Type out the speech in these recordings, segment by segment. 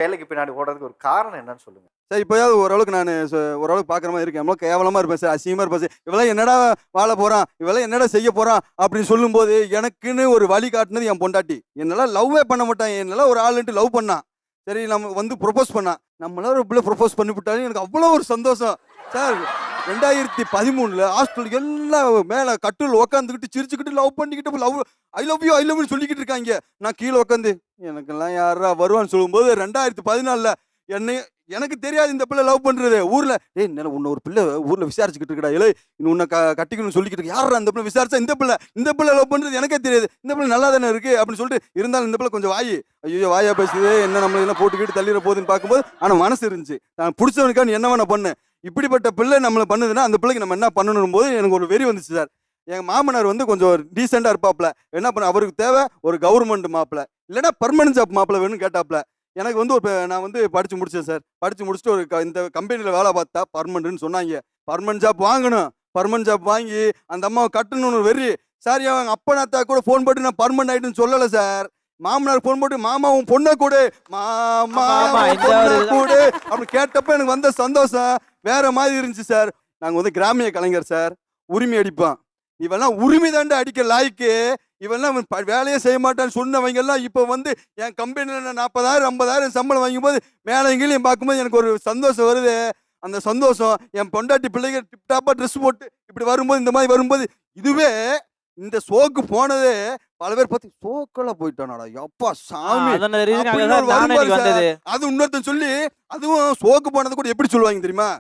வேலைக்கு பின்னாடி ஓடுறதுக்கு ஒரு காரணம் என்னன்னு சொல்லுங்க. சார் இப்போயாவது ஓரளவுக்கு நான் ஓரளவுக்கு பார்க்குற மாதிரி இருக்கேன். எவ்வளோ கேவலமாக இருப்பேன் சார், அசிங்கமாக இருப்பேன் சார். இவெல்லாம் என்னடா வாழ போகிறான், இவெல்லாம் என்னடா செய்ய போகிறான் அப்படின்னு சொல்லும்போது எனக்குன்னு ஒரு வழி காட்டினது என் பொண்டாட்டி. என்னெல்லாம் லவ்வே பண்ண மாட்டான், என்னெல்லாம் ஒரு ஆளுன்ட்டு லவ் பண்ணான். சரி நம்ம வந்து ப்ரொப்போஸ் பண்ணான். நம்மளால ஒரு பிள்ளை ப்ரொப்போஸ் பண்ணிவிட்டாலும் எனக்கு அவ்வளோ ஒரு சந்தோஷம் சார். 2013 ஹாஸ்டலுக்கு எல்லாம் மேலே கட்டில் உட்காந்துக்கிட்டு சிரிச்சுக்கிட்டு லவ் பண்ணிக்கிட்டு லவ் ஐ லவ் யூ சொல்லிக்கிட்டு இருக்காங்க. நான் கீழே உட்காந்து எனக்கெல்லாம் யாரா வருவான்னு சொல்லும்போது 2014 என்னை எனக்கு தெரியாது இந்த பிள்ளை லவ் பண்றது. ஊர்ல உன்னை ஒரு பிள்ளை ஊர்ல விசாரிச்சுக்கிட்டு இருக்கடா, இல்லை உன்னை கட்டிக்கணும்னு சொல்லிக்கிட்டு இருக்கு. யாரா அந்த பிள்ளை விசாரிச்சா இந்த பிள்ளை லவ் பண்றது எனக்கே தெரியாது. இந்த பிள்ளை நல்லா தானே இருக்கு அப்படின்னு சொல்லிட்டு இருந்தாலும் இந்த பிள்ளை கொஞ்சம் ஐயோ வாயா பேசுது, என்ன நம்மள என்ன போட்டுக்கிட்டு தள்ளிட போகுதுன்னு பார்க்கும்போது ஆனா மனசு இருந்துச்சு. நான் பிடிச்சவனுக்கான என்ன வேணா பண்ணேன். இப்படிப்பட்ட பிள்ளை நம்மளை பண்ணுதுன்னா அந்த பிள்ளைக்கு நம்ம என்ன பண்ணணும் போது எனக்கு ஒரு வெறி வந்துச்சு சார். எங்க மாமனார் வந்து கொஞ்சம் டீசெண்டா இருப்பாப்ல. என்ன பண்ண அவருக்கு தேவை ஒரு கவர்மெண்ட் மாப்பிள்ள, இல்லைன்னா பர்மனன்ட் ஜாப் மாப்பிள்ள வேணும்னு கேட்டாப்ல. எனக்கு வந்து நான் வந்து படிச்சு முடிச்சேன் சார். படிச்சு முடிச்சுட்டு ஒரு இந்த கம்பெனியில் வேலை பார்த்தா பர்மனன்ட்னு சொன்னாங்க. பர்மனன்ட் ஜாப் வாங்கணும், பர்மனன்ட் ஜாப் வாங்கி அந்த அம்மாவை கட்டணும்னு வெறி சார். அவங்க அப்பனாத்தா கூட ஃபோன் போட்டு நான் பர்மனன்ட் ஆயிட்டுன்னு சொல்லலை சார். மாமனார் ஃபோன் போட்டு மாமா உன் பொண்ணை கூடு, மாமா கூடு அப்படின்னு கேட்டப்ப எனக்கு வந்த சந்தோஷம் வேற மாதிரி இருந்துச்சு சார். நாங்கள் வந்து கிராமிய கலைஞர் சார், உரிமை அடிப்போம். இவெல்லாம் உரிமை தாண்ட அடிக்க லாய்க்கு. இவெல்லாம் வேலையே செய்ய மாட்டான்னு சொன்னவங்க எல்லாம் இப்போ வந்து என் கம்பெனியில் 40,000 50,000 சம்பளம் வாங்கும்போது மேலே எங்கேயும் பார்க்கும்போது எனக்கு ஒரு சந்தோஷம் வருது. அந்த சந்தோஷம் என் பொண்டாட்டி பிள்ளைங்க டிப்டாப்பாக ட்ரெஸ் போட்டு இப்படி வரும்போது இந்த மாதிரி வரும்போது இதுவே இந்த ஷோக்கு போனதே பல பேர் பார்த்து ஷோக்கெல்லாம் போயிட்டானாடா எப்பா சாமி அது இன்னொருத்தன் சொல்லி அதுவும் ஷோக்கு போனது கூட எப்படி சொல்லுவாங்க தெரியுமா,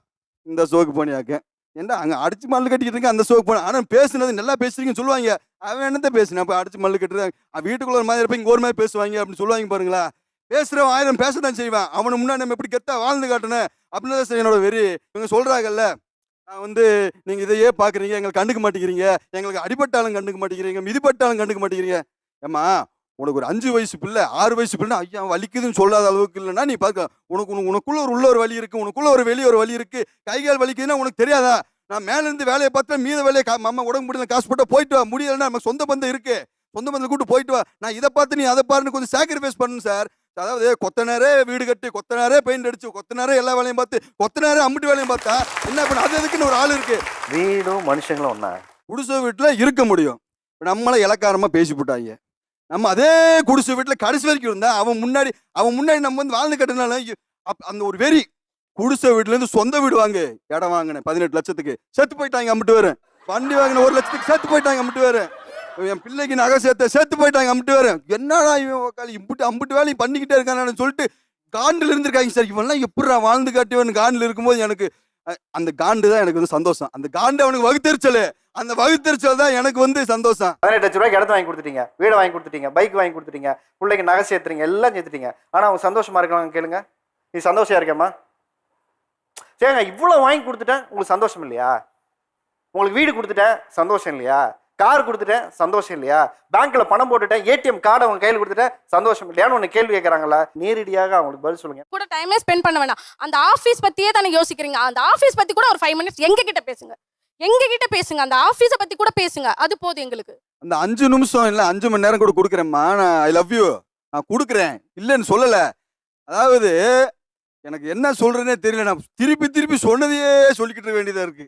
இந்த ஷோக்கு போனியாக்க ஏன்டா அங்கே அடிச்சு மல்லு கட்டிக்கிட்டு இருக்கேன் அந்த ஷோக்கு போனேன். ஆனால் பேசுனது நல்லா பேசுறீங்கன்னு சொல்லுவாங்க. அவன் என்னத்த பேசுனேன் அப்போ அடிச்சு மல்லு கட்டுறேன் வீட்டுக்குள்ள ஒரு மாதிரி இருப்பேன், இங்கே ஒரு மாதிரி பேசுவாங்க அப்படின்னு சொல்லுவாங்க பாருங்களா. பேசுகிறவன் 1000 பேசத்தான் செய்வான். அவனை முன்னாடி நம்ம எப்படி கெத்தா வாழ்ந்து காட்டணும் அப்படின்னு தான் சார் என்னோட வெறி. இவங்க சொல்கிறாங்கல்ல நான் வந்து நீங்கள் இதையே பார்க்குறீங்க, எங்களுக்கு கண்டுக்க மாட்டேங்கிறீங்க, எங்களுக்கு அடிபட்டாலும் கண்டுக்க மாட்டேங்கிறீங்க, மிதிப்பட்டாலும் கண்டுக்க மாட்டேங்கிறீங்க. ஏம்மா உனக்கு ஒரு 5 வயசு பிள்ளை 6 வயசு பிள்ளை ஐயா வலிக்குதுன்னு சொல்லாத அளவுக்கு இல்லைன்னா நீ பார்க்க உனக்குள்ள உள்ள ஒரு வலி இருக்கு, உனக்குள்ள ஒரு வெளியே ஒரு வலி இருக்கு. கைகால் வலிக்குதுன்னா உனக்கு தெரியாதா? நான் மேலேருந்து வேலையை பார்த்தா மீத வேலையை அம்மா உடம்பு முடியல காசு போட்டா போயிட்டு வா, முடியலைன்னா நம்ம சொந்த பந்தம் இருக்கு, சொந்த பந்தம் கூட்டு போயிட்டு வா. நான் இதை பார்த்து நீ அதை பாருன்னு கொஞ்சம் சாக்ரிஃபைஸ் பண்ணணும் சார். அதாவது கொத்தனாரே வீடு கட்டி, கொத்தனாரே பெயிண்ட் அடிச்சு, கொத்தனாரே எல்லா வேலையும் பார்த்து, கொத்தனாரே அம்பிட்டு வேலையும் பார்த்தா என்ன பண்ண அது எதுக்குன்னு ஒரு ஆள் இருக்கு. வீடும் மனுஷங்களும் ஒண்ணா குடிசை வீட்டுல இருக்க முடியும். நம்மள இலக்காரமா பேசி போட்டாங்க. நம்ம அதே குடிசை வீட்டுல கடைசி வரைக்கும் இருந்தா அவன் முன்னாடி நம்ம வந்து வாழ்ந்து கட்டினால அந்த ஒரு வெறி. குடிசை வீட்டுல இருந்து சொந்த வீடு வாங்க இடம் வாங்கினேன் 18 லட்சத்துக்கு செத்து போயிட்டாங்க அம்பிட்டு வேறு. வண்டி வாங்கின 1 லட்சத்துக்கு செத்து போயிட்டாங்க அம்பிட்டு வேறு. என் பிள்ளைக்கு நகை செத்து போயிட்டாங்க அம்பிட்டு வேறு. என்னடா இவன் இம்பிட்டு அம்பிட்டு வேலையும் பண்ணிக்கிட்டே இருக்கானு சொல்லிட்டு காண்டில் இருந்திருக்காங்க சார். இவன்லாம் எப்படா வாழ்ந்து காட்டிவன் காண்டில் இருக்கும்போது எனக்கு அந்த காண்டு தான் எனக்கு வந்து சந்தோஷம். அந்த காண்டு அவனுக்கு வகுத்தெரிச்சல், அந்த வகுத்தெரிச்சல் தான் எனக்கு வந்து சந்தோஷம். 18 லட்ச ரூபாய்க்கு இடத்த வாங்கி கொடுத்துட்டீங்க, வீடு வாங்கி கொடுத்துட்டீங்க, பைக் வாங்கி கொடுத்துட்டீங்க, பிள்ளைக்கு நகை சேர்த்துறீங்க, எல்லாம் சேர்த்துட்டீங்க. ஆனா அவங்க சந்தோஷமா இருக்காங்க கேளுங்க. நீ சந்தோஷமா இருக்கேம்மா? சரிங்க, இவ்வளவு வாங்கி கொடுத்துட்டேன் உங்களுக்கு சந்தோஷம் இல்லையா? உங்களுக்கு வீடு கொடுத்துட்டேன் சந்தோஷம் இல்லையா? கார் கொடுத்துட்டேன் சந்தோஷம் இல்லையா? பேங்க்ல பணம் போட்டுட்டேன், ஏடிஎம் கார்டு அவங்க கையில் கொடுத்துட்டேன் சந்தோஷம் இல்லையான்னு ஒன்று கேள்வி கேட்கறாங்களா? நேரடியாக அவங்களுக்கு பதில் சொல்லுங்க. கூட டைமே ஸ்பெண்ட் பண்ண வேணாம். அந்த ஆஃபீஸ் பத்தியே தானே யோசிக்கிறீங்க. அந்த ஆஃபீஸ் பத்தி கூட ஒரு 5 மினிட்ஸ் எங்க கிட்ட பேசுங்க. அந்த ஆஃபீஸை பத்தி கூட பேசுங்க, அது போதும் எங்களுக்கு. அந்த 5 நிமிஷம் இல்லை 5 மணி நேரம் கூட கொடுக்குறேம்மா. நான் ஐ லவ் யூ நான் கொடுக்குறேன், இல்லைன்னு சொல்லல. அதாவது எனக்கு என்ன சொல்றேன்னே தெரியல. நான் திருப்பி சொன்னதையே சொல்லிக்கிட்டு வேண்டியதா இருக்கு.